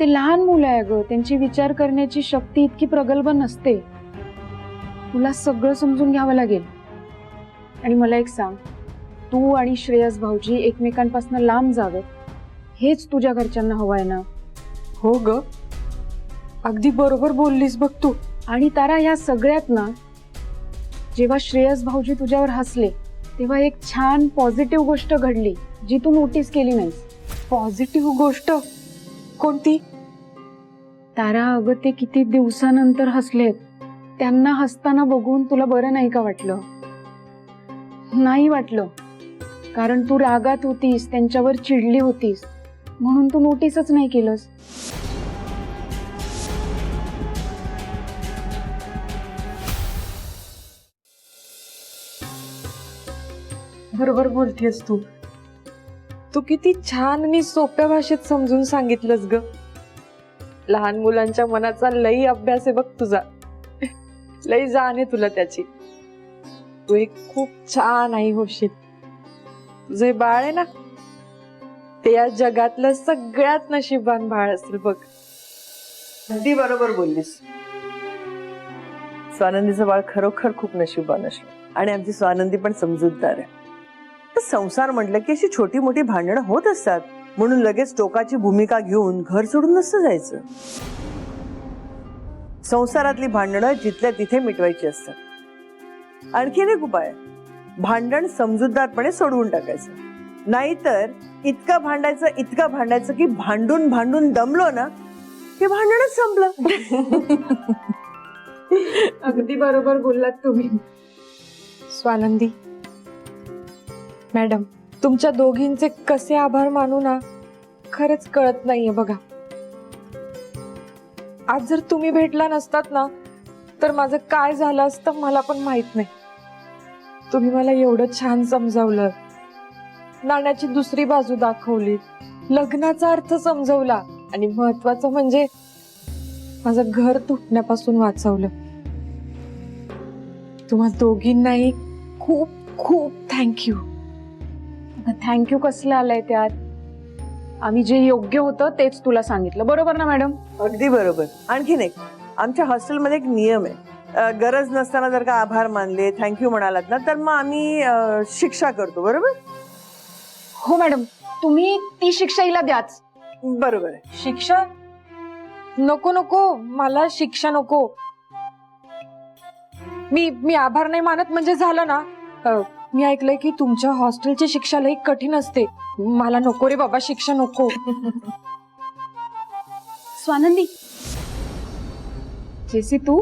ते लहान मुलं आहे ग, त्यांची विचार करण्याची शक्ती इतकी प्रगल्भ नसते. तुला सगळं समजून घ्यावं लागेल. आणि मला एक सांग, तू आणि श्रेयस भाऊजी एकमेकांपासून लांब जावेत हेच तुझ्या घरच्यांना हवंय ना? हो ग, अगदी बरोबर बोललीस बघ तू. आणि तारा, या सगळ्यात ना जेव्हा श्रेयस भाऊजी तुझ्यावर हसले तेव्हा एक छान पॉझिटिव्ह गोष्ट घडली जी तू नोटीस केली नाहीस. पॉझिटिव्ह गोष्ट कोणती? तारा, अगं ते किती दिवसानंतर हसलेत. त्यांना हसताना बघून तुला बरं नाही का वाटलं? नाही वाटलं, कारण तू रागात होतीस, त्यांच्यावर चिडली होतीस, म्हणून तू नोटीसच नाही केलंस. बरोबर बोलतेस तू. तू किती छान आणि सोप्या भाषेत समजून सांगितलंस ग. लहान मुलांच्या मनाचा लई अभ्यास आहे बघ तुझा. लई जाण आहे तुला त्याची. तू एक खूप छान आई होशील. तुझे बाळ आहे ना, ते या जगातलं सगळ्यात नशीबवान बाळ असेल बघ. अगदी बरोबर बोललीस. स्वानंदीचं बाळ खरोखर खूप नशीबवान असलं. आणि आमची स्वानंदी पण समजूतदार आहे. तर संसार म्हटलं की अशी छोटी मोठी भांडणं होत असतात, म्हणून लगेच टोकाची भूमिका घेऊन घर सोडून नसतं जायचं. संसारातली भांडणं जिथल्या तिथे मिटवायची असतात. आणखीन एक उपाय, भांडण समजूतदारपणे सोडवून टाकायचं. नाहीतर इतकं भांडायचं की भांडून भांडून दमलो ना हे भांडणच संपलं. अगदी बरोबर बोललात तुम्ही. स्वानंदी मॅडम, तुमच्या दोघींचे कसे आभार मानू ना खरंच कळत नाहीये बघा. आज जर तुम्ही भेटला नसतात ना तर माझं काय झालं असतं मला पण माहित नाही. तुम्ही मला एवढं छान समजावलं, नाण्याची दुसरी बाजू दाखवली, लग्नाचा अर्थ समजवला आणि महत्वाचं म्हणजे माझं घर तुटण्यापासून वाचवलं. तुम्हा दोघींनाही खूप खूप थँक्यू. थँक्यू कसलं आलंय त्यात? आम्ही जे योग्य होतं तेच तुला सांगितलं, बरोबर ना मॅडम? अगदी बरोबर. आणखीन एक, आमच्या हॉस्टेलमध्ये एक नियम आहे, गरज नसताना जर का आभार मानले, थँक्यू म्हणालात ना तर मग आम्ही शिक्षा करतो. बरोबर? हो मॅडम, तुम्ही ती शिक्षा हिला द्याच. बरोबर आहे. शिक्षा नको नको, मला शिक्षा नको. मी आभार नाही मानत म्हणजे झालं ना. मी ऐकलंय की तुमच्या हॉस्टेलची शिक्षा लई कठीण असते. मला नको रे बाबा, शिक्षा नको. स्वानंदी, जेसी तू